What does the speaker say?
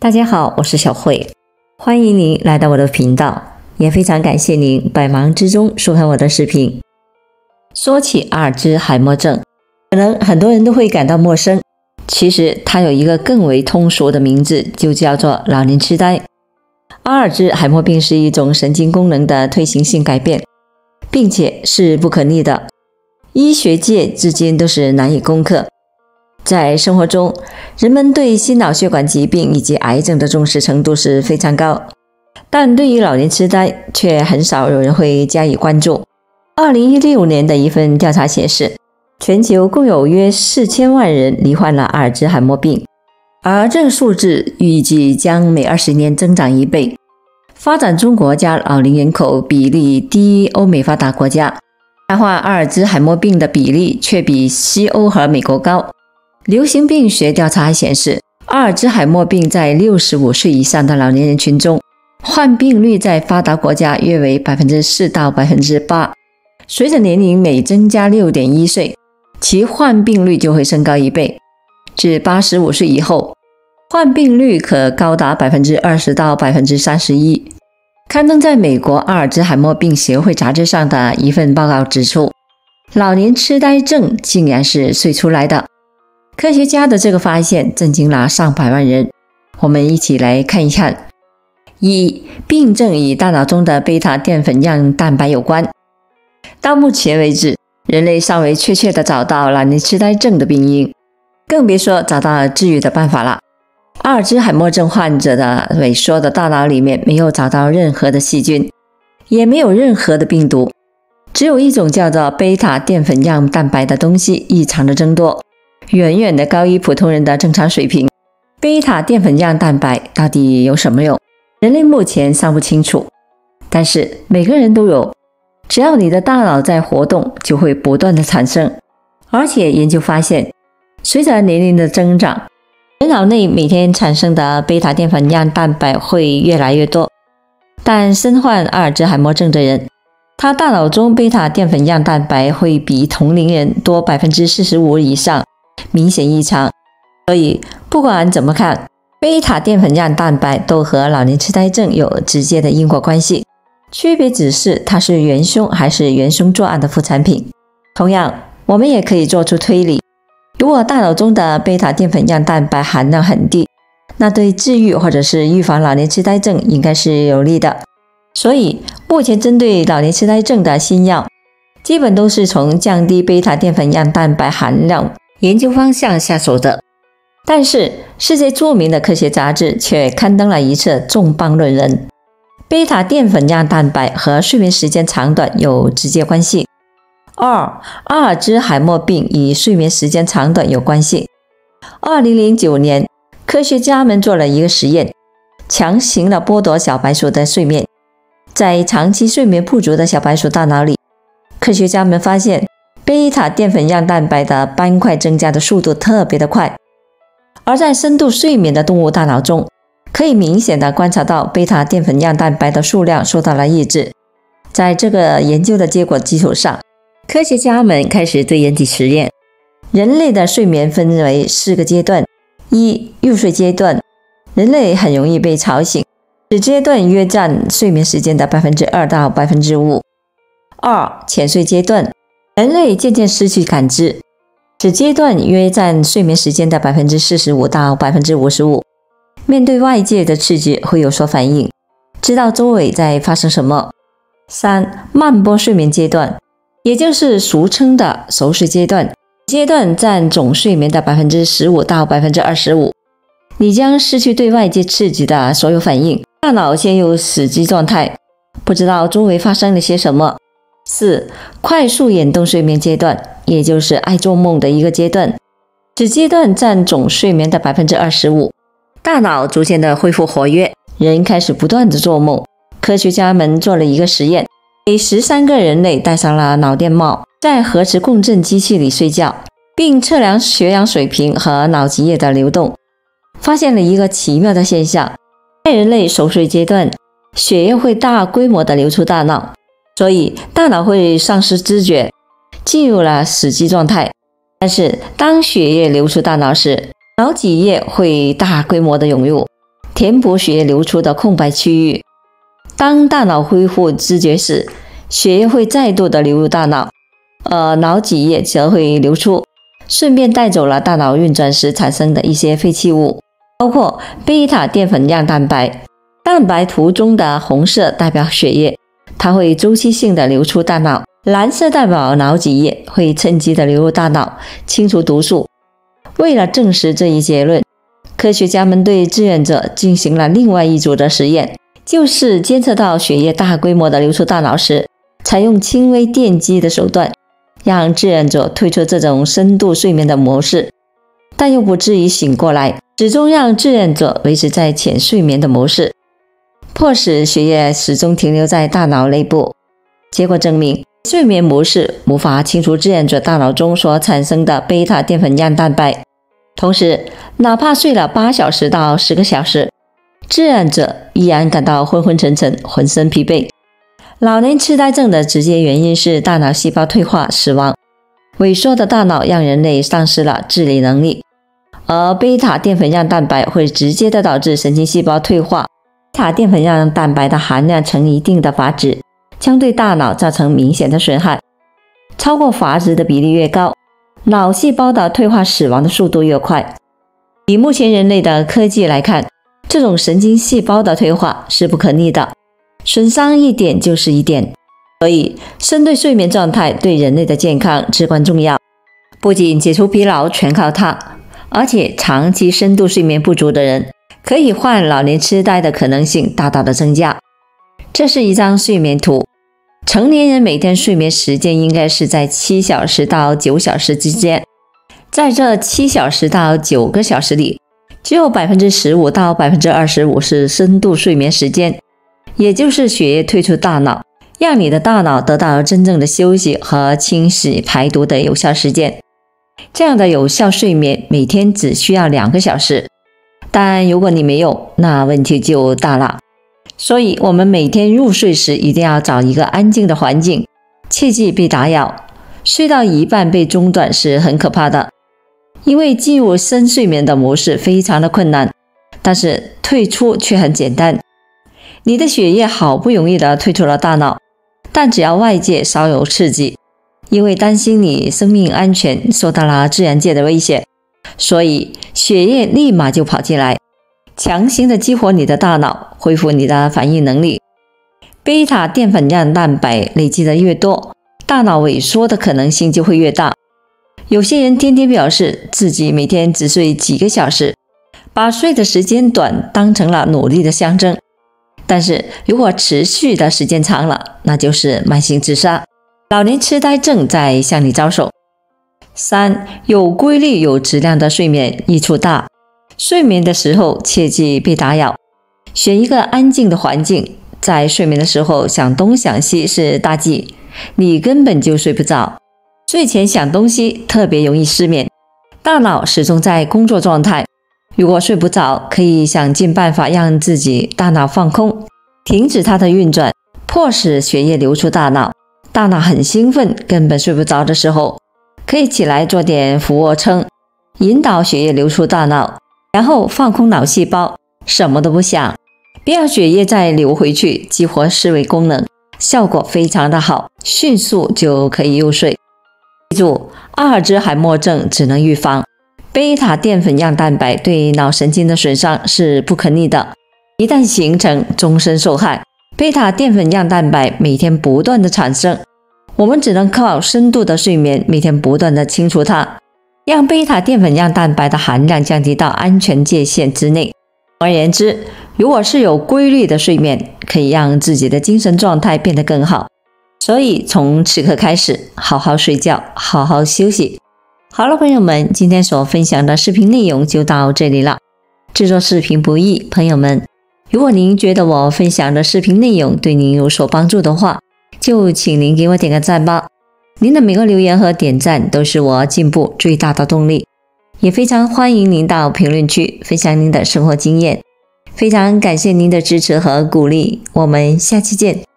大家好，我是小慧，欢迎您来到我的频道，也非常感谢您百忙之中收看我的视频。说起阿尔兹海默症，可能很多人都会感到陌生，其实它有一个更为通俗的名字，就叫做老年痴呆。阿尔兹海默病是一种神经功能的退行性改变，并且是不可逆的，医学界至今都是难以攻克。在生活中，人们对心脑血管疾病以及癌症的重视程度是非常高，但对于老年痴呆却很少有人会加以关注。2016年的一份调查显示，全球共有约4000万人罹患了阿尔兹海默病，而这个数字预计将每20年增长1倍。发展中国家老龄人口比例低于欧美发达国家，罹患阿尔兹海默病的比例却比西欧和美国高。流行病学调查显示，阿尔兹海默病在65岁以上的老年人群中，患病率在发达国家约为 4% 到 8%。 随着年龄每增加 6.1 岁，其患病率就会升高1倍，至85岁以后，患病率可高达 20% 到 31%。 刊登在美国阿尔兹海默病协会杂志上的一份报告指出，老年痴呆症竟然是睡出来的。科学家的这个发现震惊了上百万人，我们一起来看一看。病症与大脑中的贝塔淀粉样蛋白有关。到目前为止，人类尚未确切地找到老年痴呆症的病因，更别说找到治愈的办法了。阿尔兹海默症患者的萎缩的大脑里面没有找到任何的细菌，也没有任何的病毒，只有一种叫做贝塔淀粉样蛋白的东西异常的增多，远远的高于普通人的正常水平。贝塔淀粉样蛋白到底有什么用？人类目前尚不清楚，但是每个人都有，只要你的大脑在活动，就会不断的产生。而且研究发现，随着年龄的增长，人脑内每天产生的贝塔淀粉样蛋白会越来越多，但身患阿尔兹海默症的人，他大脑中贝塔淀粉样蛋白会比同龄人多 45% 以上，明显异常。所以不管怎么看，贝塔淀粉样蛋白都和老年痴呆症有直接的因果关系，区别只是它是元凶还是元凶作案的副产品。同样，我们也可以做出推理，如果大脑中的贝塔淀粉样蛋白含量很低，那对治愈或者是预防老年痴呆症应该是有利的。所以目前针对老年痴呆症的新药基本都是从降低贝塔淀粉样蛋白含量研究方向下手的。但是世界著名的科学杂志却刊登了一册重磅论文，贝塔淀粉样蛋白和睡眠时间长短有直接关系。阿尔兹海默病与睡眠时间长短有关系。2009年，科学家们做了一个实验，强行地剥夺小白鼠的睡眠。在长期睡眠不足的小白鼠大脑里，科学家们发现贝塔淀粉样蛋白的斑块增加的速度特别的快，而在深度睡眠的动物大脑中，可以明显地观察到贝塔淀粉样蛋白的数量受到了抑制。在这个研究的结果基础上，科学家们开始对人体实验。人类的睡眠分为4个阶段。入睡阶段，人类很容易被吵醒，此阶段约占睡眠时间的 2% 到 5%。浅睡阶段，人类渐渐失去感知，此阶段约占睡眠时间的 45% 到 55%。面对外界的刺激会有所反应，知道周围在发生什么。慢波睡眠阶段，也就是俗称的熟睡阶段，阶段占总睡眠的 15% 到 25%。你将失去对外界刺激的所有反应，大脑陷入死机状态，不知道周围发生了些什么。快速眼动睡眠阶段，也就是爱做梦的一个阶段，此阶段占总睡眠的 25%， 大脑逐渐的恢复活跃，人开始不断的做梦。科学家们做了一个实验，给13个人类戴上了脑电帽，在核磁共振机器里睡觉，并测量血氧水平和脑脊液的流动，发现了一个奇妙的现象。在人类熟睡阶段，血液会大规模的流出大脑，所以大脑会丧失知觉，进入了死机状态。但是当血液流出大脑时，脑脊液会大规模的涌入，填补血液流出的空白区域。当大脑恢复知觉时，血液会再度的流入大脑，脑脊液则会流出，顺便带走了大脑运转时产生的一些废弃物，包括贝塔淀粉样蛋白。蛋白图中的红色代表血液，它会周期性的流出大脑；蓝色代表脑脊液，会趁机的流入大脑，清除毒素。为了证实这一结论，科学家们对志愿者进行了另外一组的实验，就是监测到血液大规模的流出大脑时，采用轻微电击的手段，让志愿者退出这种深度睡眠的模式，但又不至于醒过来，始终让志愿者维持在浅睡眠的模式，迫使血液始终停留在大脑内部。结果证明，睡眠模式无法清除志愿者大脑中所产生的贝塔淀粉样蛋白。同时，哪怕睡了8小时到10个小时，志愿者依然感到昏昏沉沉，浑身疲惫。老年痴呆症的直接原因是大脑细胞退化死亡，萎缩的大脑让人类丧失了自理能力，而贝塔淀粉样蛋白会直接的导致神经细胞退化。贝塔淀粉样蛋白的含量呈一定的阀值，将对大脑造成明显的损害。超过阀值的比例越高，脑细胞的退化死亡的速度越快。以目前人类的科技来看，这种神经细胞的退化是不可逆的，损伤一点就是一点。所以，深度睡眠状态对人类的健康至关重要。不仅解除疲劳全靠它，而且长期深度睡眠不足的人，可以患老年痴呆的可能性大大的增加。这是一张睡眠图，成年人每天睡眠时间应该是在7小时到9小时之间。在这7小时到9个小时里，只有 15% 到 25% 是深度睡眠时间，也就是血液退出大脑，让你的大脑得到真正的休息和清洗排毒的有效时间。这样的有效睡眠每天只需要2个小时，但如果你没有，那问题就大了。所以我们每天入睡时一定要找一个安静的环境，切忌被打扰。睡到一半被中断是很可怕的，因为进入深睡眠的模式非常的困难，但是退出却很简单。你的血液好不容易的退出了大脑，但只要外界稍有刺激，因为担心你生命安全受到了自然界的威胁，所以血液立马就跑进来，强行的激活你的大脑，恢复你的反应能力。贝塔淀粉样蛋白累积的越多，大脑萎缩的可能性就会越大。有些人天天表示自己每天只睡几个小时，把睡的时间短当成了努力的象征。但是如果持续的时间长了，那就是慢性自杀，老年痴呆症在向你招手。3. 有规律有质量的睡眠益处大。睡眠的时候切忌被打扰，选一个安静的环境。在睡眠的时候想东想西是大忌，你根本就睡不着。睡前想东西特别容易失眠，大脑始终在工作状态。如果睡不着，可以想尽办法让自己大脑放空，停止它的运转，迫使血液流出大脑。大脑很兴奋，根本睡不着的时候，可以起来做点俯卧撑，引导血液流出大脑，然后放空脑细胞，什么都不想，别让血液再流回去，激活思维功能，效果非常的好，迅速就可以入睡。记住，阿尔兹海默症只能预防，贝塔淀粉样蛋白对脑神经的损伤是不可逆的，一旦形成，终身受害。贝塔淀粉样蛋白每天不断的产生，我们只能靠深度的睡眠，每天不断的清除它，让贝塔淀粉样蛋白的含量降低到安全界限之内。总而言之，如果是有规律的睡眠，可以让自己的精神状态变得更好。所以从此刻开始，好好睡觉，好好休息。好了，朋友们，今天所分享的视频内容就到这里了。制作视频不易，朋友们，如果您觉得我分享的视频内容对您有所帮助的话，就请您给我点个赞吧。您的每个留言和点赞都是我进步最大的动力，也非常欢迎您到评论区分享您的生活经验。非常感谢您的支持和鼓励，我们下期见。